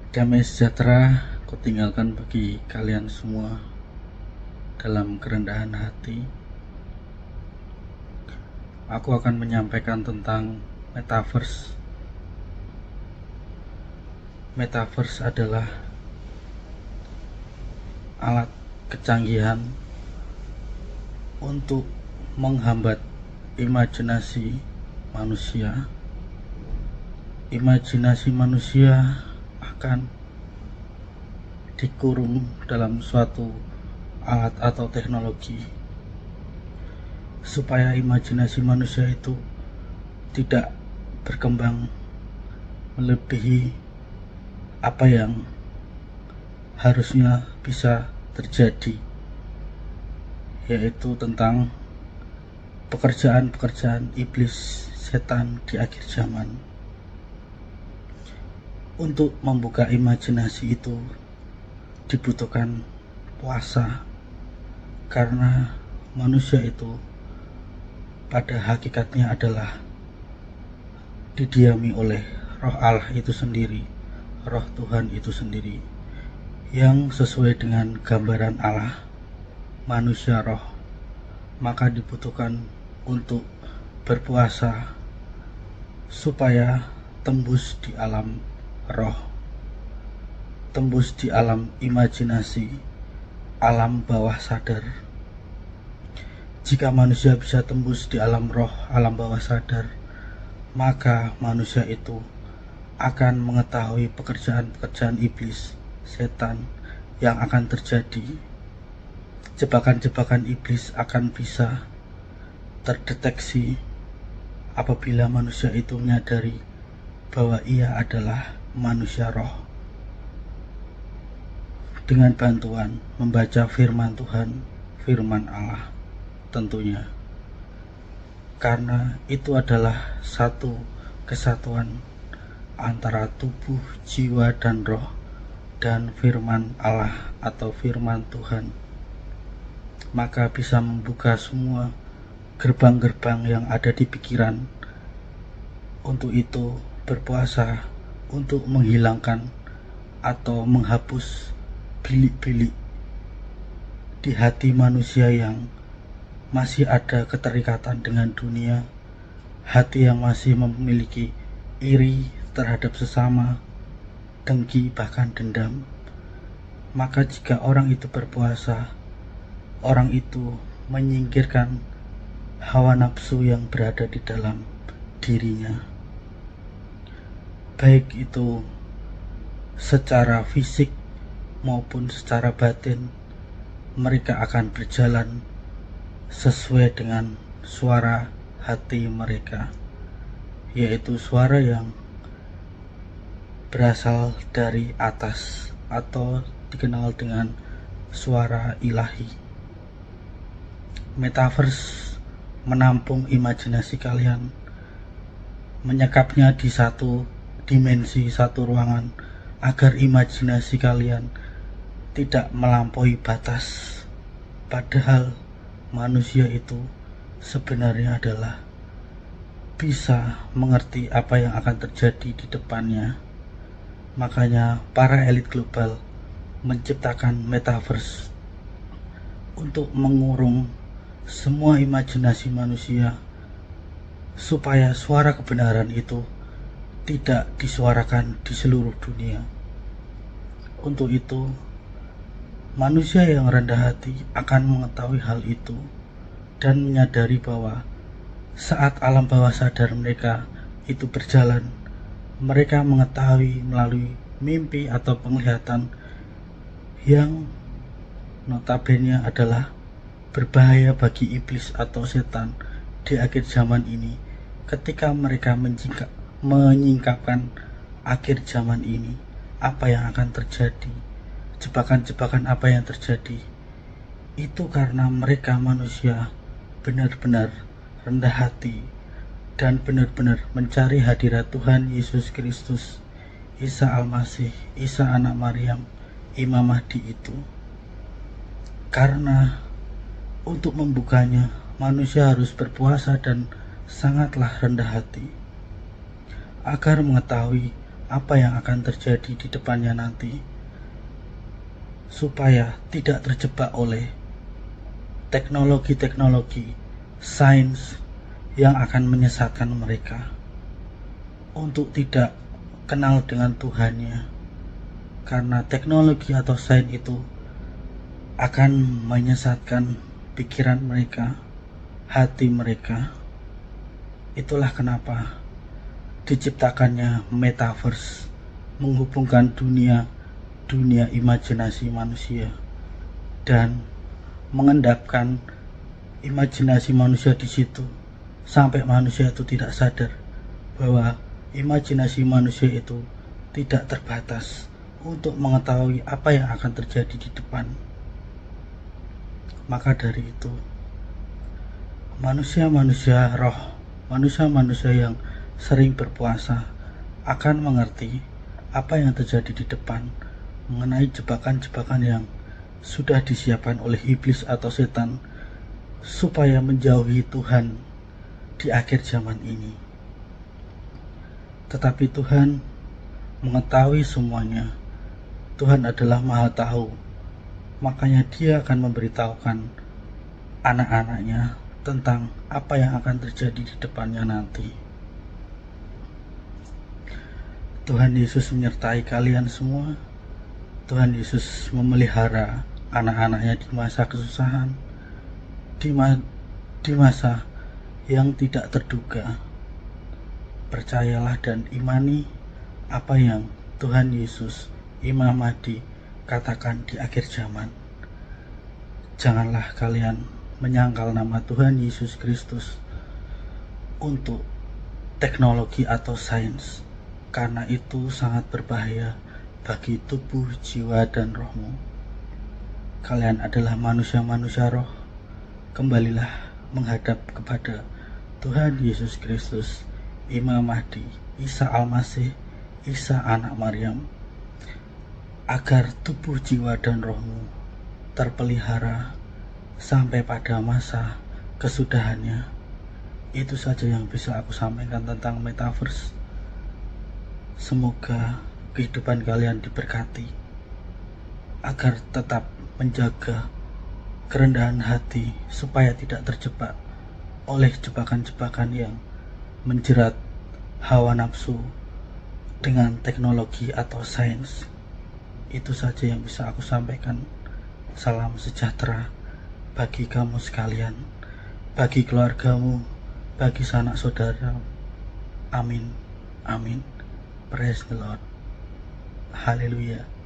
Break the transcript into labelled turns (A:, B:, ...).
A: Damai sejahtera kutinggalkan bagi kalian semua dalam kerendahan hati. Aku akan menyampaikan tentang metaverse. Metaverse adalah alat kecanggihan untuk menghambat imajinasi manusia. Imajinasi manusia akan dikurung dalam suatu alat atau teknologi, supaya imajinasi manusia itu tidak berkembang melebihi apa yang harusnya bisa terjadi, yaitu tentang pekerjaan-pekerjaan iblis setan di akhir zaman. Untuk membuka imajinasi itu dibutuhkan puasa, karena manusia itu pada hakikatnya adalah didiami oleh roh Allah itu sendiri, roh Tuhan itu sendiri, yang sesuai dengan gambaran Allah, manusia roh. Maka dibutuhkan untuk berpuasa supaya tembus di alam roh, tembus di alam imajinasi, alam bawah sadar. Jika manusia bisa tembus di alam roh, alam bawah sadar, maka manusia itu akan mengetahui pekerjaan-pekerjaan iblis, setan yang akan terjadi. Jebakan-jebakan iblis akan bisa terdeteksi apabila manusia itu menyadari bahwa ia adalah manusia roh, dengan bantuan membaca firman Tuhan, firman Allah tentunya, karena itu adalah satu kesatuan antara tubuh, jiwa, dan roh, dan firman Allah atau firman Tuhan. Maka bisa membuka semua gerbang-gerbang yang ada di pikiran. Untuk itu berpuasa untuk menghilangkan atau menghapus bilik-bilik di hati manusia yang masih ada keterikatan dengan dunia, hati yang masih memiliki iri terhadap sesama, dengki, bahkan dendam. Maka jika orang itu berpuasa, orang itu menyingkirkan hawa nafsu yang berada di dalam dirinya, baik itu secara fisik maupun secara batin. Mereka akan berjalan sesuai dengan suara hati mereka, yaitu suara yang berasal dari atas atau dikenal dengan suara ilahi. Metaverse menampung imajinasi kalian, menyekapnya di satu dimensi, satu ruangan, agar imajinasi kalian tidak melampaui batas. Padahal manusia itu sebenarnya adalah bisa mengerti apa yang akan terjadi di depannya. Makanya para elit global menciptakan metaverse untuk mengurung semua imajinasi manusia, supaya suara kebenaran itu tidak disuarakan di seluruh dunia. Untuk itu, manusia yang rendah hati akan mengetahui hal itu dan menyadari bahwa saat alam bawah sadar mereka itu berjalan, mereka mengetahui melalui mimpi atau penglihatan yang notabene adalah berbahaya bagi iblis atau setan di akhir zaman ini. Ketika mereka menyingkapkan akhir zaman ini, apa yang akan terjadi, jebakan-jebakan apa yang terjadi, itu karena mereka manusia benar-benar rendah hati dan benar-benar mencari hadirat Tuhan Yesus Kristus, Isa Al-Masih, Isa anak Maryam, Imam Mahdi itu. Karena untuk membukanya, manusia harus berpuasa dan sangatlah rendah hati, agar mengetahui apa yang akan terjadi di depannya nanti, supaya tidak terjebak oleh teknologi-teknologi sains yang akan menyesatkan mereka untuk tidak kenal dengan Tuhannya, karena teknologi atau sains itu akan menyesatkan pikiran mereka, hati mereka. Itulah kenapa diciptakannya metaverse, menghubungkan dunia imajinasi manusia dan mengendapkan imajinasi manusia di situ sampai manusia itu tidak sadar bahwa imajinasi manusia itu tidak terbatas untuk mengetahui apa yang akan terjadi di depan. Maka dari itu, manusia-manusia roh, manusia-manusia yang sering berpuasa akan mengerti apa yang terjadi di depan mengenai jebakan-jebakan yang sudah disiapkan oleh iblis atau setan supaya menjauhi Tuhan di akhir zaman ini. Tetapi Tuhan mengetahui semuanya. Tuhan adalah Maha Tahu, makanya Dia akan memberitahukan anak-anaknya tentang apa yang akan terjadi di depannya nanti. Tuhan Yesus menyertai kalian semua. Tuhan Yesus memelihara anak-anaknya di masa kesusahan, di masa yang tidak terduga. Percayalah dan imani apa yang Tuhan Yesus, Imam Mahdi, katakan di akhir zaman. Janganlah kalian menyangkal nama Tuhan Yesus Kristus untuk teknologi atau sains, karena itu sangat berbahaya bagi tubuh, jiwa, dan rohmu. Kalian adalah manusia-manusia roh. Kembalilah menghadap kepada Tuhan Yesus Kristus, Imam Mahdi, Isa Al-Masih, Isa anak Maryam, agar tubuh, jiwa, dan rohmu terpelihara sampai pada masa kesudahannya. Itu saja yang bisa aku sampaikan tentang metaverse. Semoga kehidupan kalian diberkati agar tetap menjaga kerendahan hati supaya tidak terjebak oleh jebakan-jebakan yang menjerat hawa nafsu dengan teknologi atau sains. Itu saja yang bisa aku sampaikan. Salam sejahtera bagi kamu sekalian, bagi keluargamu, bagi sanak saudara. Amin. Amin. Praise the Lord. Haleluya.